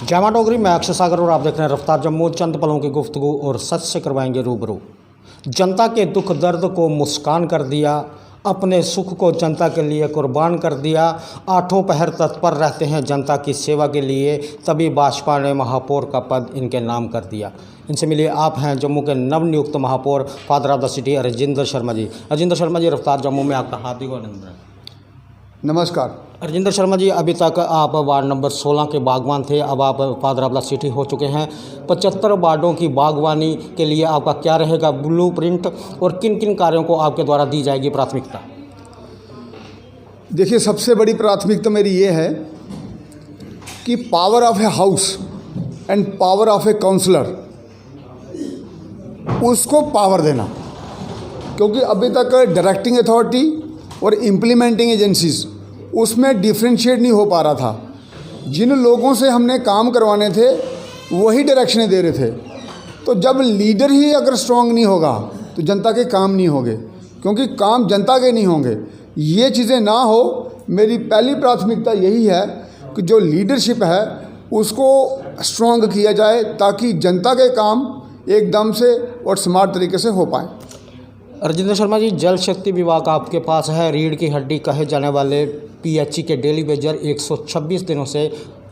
जय मां डोगरी, मैं अक्षय सागर और आप देख रहे हैं रफ्तार जम्मू। चंद पलों की गुफ्तगू और सच से करवाएंगे रूबरू। जनता के दुख दर्द को मुस्कान कर दिया, अपने सुख को जनता के लिए कुर्बान कर दिया। आठों पहर तत्पर रहते हैं जनता की सेवा के लिए, तभी भाजपा ने महापौर का पद इनके नाम कर दिया। इनसे मिलिए, आप हैं जम्मू के नवनियुक्त महापौर father of the city Rajendra Sharma ji. Rajendra Sharma ji, रफ्तार जम्मू में आपका हार्दिक अभिनंदन। नमस्कार। राजेंद्र शर्मा जी, अभी तक आप वार्ड नंबर 16 के बागवान थे, अब आप फादर ऑफ द सिटी हो चुके हैं। 75 वार्डों की बागवानी के लिए आपका क्या रहेगा ब्लूप्रिंट और किन किन कार्यों को आपके द्वारा दी जाएगी प्राथमिकता? देखिए, सबसे बड़ी प्राथमिकता मेरी ये है कि power of a house and power of a councillor, उसको पावर देना। क्योंकि अभी तक डायरेक्टिंग अथॉरिटी और इम्प्लीमेंटिंग एजेंसीज, उसमें डिफ्रेंशिएट नहीं हो पा रहा था। जिन लोगों से हमने काम करवाने थे वही डायरेक्शनें दे रहे थे। तो जब लीडर ही अगर स्ट्रांग नहीं होगा तो जनता के काम नहीं होंगे, क्योंकि काम जनता के नहीं होंगे। ये चीज़ें ना हो, मेरी पहली प्राथमिकता यही है कि जो लीडरशिप है उसको स्ट्रांग किया जाए, ताकि जनता के काम एकदम से और स्मार्ट तरीके से हो पाए। राजेंद्र शर्मा जी, जल शक्ति विभाग आपके पास है। रीढ़ की हड्डी कहे जाने वाले पीएचई के डेली वेजर 126 दिनों से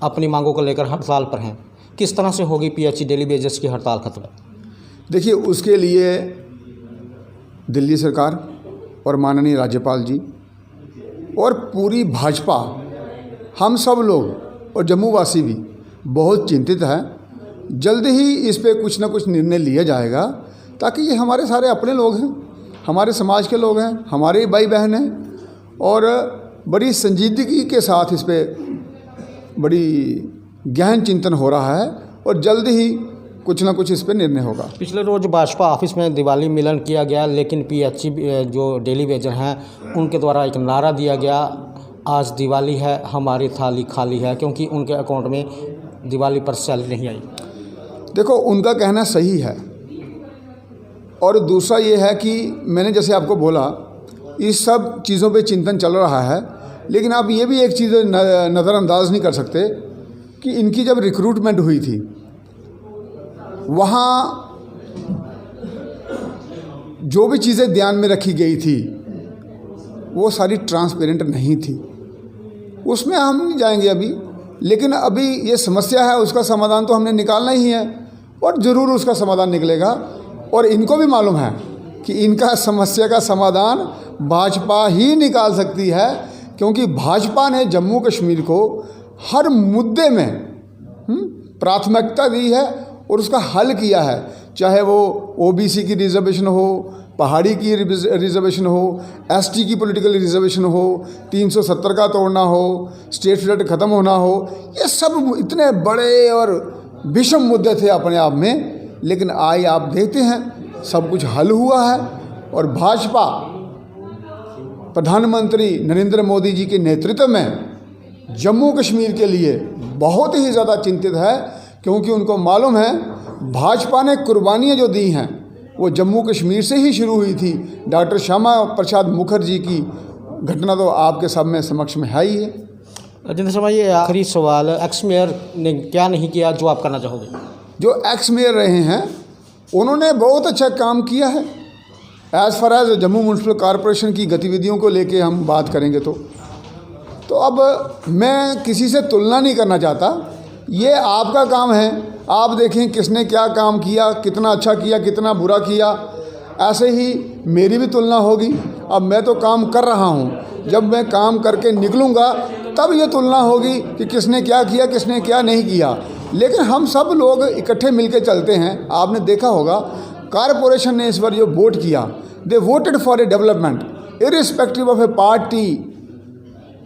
अपनी मांगों को लेकर हड़ताल पर हैं। किस तरह से होगी पीएचई डेली वेजर्स की हड़ताल खत्म? देखिए, उसके लिए दिल्ली सरकार और माननीय राज्यपाल जी और पूरी भाजपा, हम सब लोग और जम्मूवासी भी बहुत चिंतित हैं। जल्द ही इस पे कुछ ना कुछ निर्णय लिया जाएगा, ताकि ये हमारे सारे अपने लोग हैं, हमारे समाज के लोग हैं, हमारे भाई बहन हैं, और बड़ी संजीदगी के साथ इस पे बड़ी गहन चिंतन हो रहा है और जल्द ही कुछ ना कुछ इस पे निर्णय होगा। पिछले रोज़ भाजपा ऑफिस में दिवाली मिलन किया गया, लेकिन पीएचई जो डेली वेजर हैं उनके द्वारा एक नारा दिया गया, आज दिवाली है हमारी थाली खाली है, क्योंकि उनके अकाउंट में दिवाली पर सैलरी नहीं आई। देखो, उनका कहना सही है, और दूसरा ये है कि मैंने जैसे आपको बोला, इस सब चीज़ों पे चिंतन चल रहा है, लेकिन आप ये भी एक चीज़ नज़रअंदाज नहीं कर सकते कि इनकी जब रिक्रूटमेंट हुई थी, वहाँ जो भी चीज़ें ध्यान में रखी गई थी वो सारी ट्रांसपेरेंट नहीं थी। उसमें हम नहीं जाएंगे अभी, लेकिन अभी ये समस्या है, उसका समाधान तो हमने निकालना ही है, और ज़रूर उसका समाधान निकलेगा। और इनको भी मालूम है कि इनका समस्या का समाधान भाजपा ही निकाल सकती है, क्योंकि भाजपा ने जम्मू कश्मीर को हर मुद्दे में प्राथमिकता दी है और उसका हल किया है। चाहे वो ओबीसी की रिजर्वेशन हो, पहाड़ी की रिजर्वेशन हो, एसटी की पॉलिटिकल रिजर्वेशन हो, 370 का तोड़ना हो, स्टेट फ्लड ख़त्म होना हो, ये सब इतने बड़े और विषम मुद्दे थे अपने आप में। लेकिन आज आप देखते हैं सब कुछ हल हुआ है, और भाजपा प्रधानमंत्री नरेंद्र मोदी जी के नेतृत्व में जम्मू कश्मीर के लिए बहुत ही ज़्यादा चिंतित है, क्योंकि उनको मालूम है भाजपा ने कुर्बानियाँ जो दी हैं वो जम्मू कश्मीर से ही शुरू हुई थी। डॉक्टर श्यामा प्रसाद मुखर्जी की घटना तो आपके सामने समक्ष में है ही है। राजेंद्र शर्मा, ये आखिरी सवाल, एक्स मेयर ने क्या नहीं किया जो आप करना चाहोगे? जो एक्स मेयर रहे हैं उन्होंने बहुत अच्छा काम किया है। As far as Jammu municipal corporation की गतिविधियों को लेके हम बात करेंगे तो अब मैं किसी से तुलना नहीं करना चाहता। ये आपका काम है, आप देखें किसने क्या काम किया, कितना अच्छा किया, कितना बुरा किया। ऐसे ही मेरी भी तुलना होगी। अब मैं तो काम कर रहा हूँ, जब मैं काम करके निकलूँगा तब ये तुलना होगी कि किसने क्या किया, किसने क्या नहीं किया। लेकिन हम सब लोग इकट्ठे मिलकर चलते हैं। आपने देखा होगा कॉरपोरेशन ने इस बार जो वोट किया, दे voted for a development irrespective of A party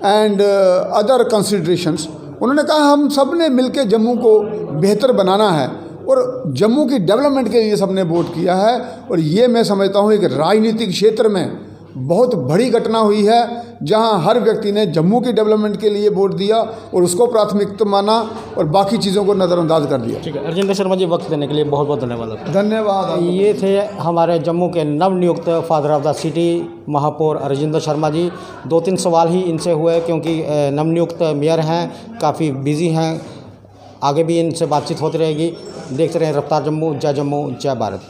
and other considerations. उन्होंने कहा हम सब ने मिलकर जम्मू को बेहतर बनाना है, और जम्मू की डेवलपमेंट के लिए सबने वोट किया है। और ये मैं समझता हूँ कि राजनीतिक क्षेत्र में बहुत बड़ी घटना हुई है, जहां हर व्यक्ति ने जम्मू की डेवलपमेंट के लिए वोट दिया और उसको प्राथमिकता माना और बाकी चीज़ों को नज़रअंदाज कर दिया। ठीक है राजेंद्र शर्मा जी, वक्त देने के लिए बहुत बहुत धन्यवाद। धन्यवाद। ये थे हमारे जम्मू के नवनियुक्त फादर ऑफ द सिटी महापौर राजेंद्र शर्मा जी। 2-3 सवाल ही इनसे हुए, क्योंकि नवनियुक्त मेयर हैं, काफ़ी बिजी हैं। आगे भी इनसे बातचीत होती रहेगी। देखते रहें रफ्तार जम्मू, जय भारत।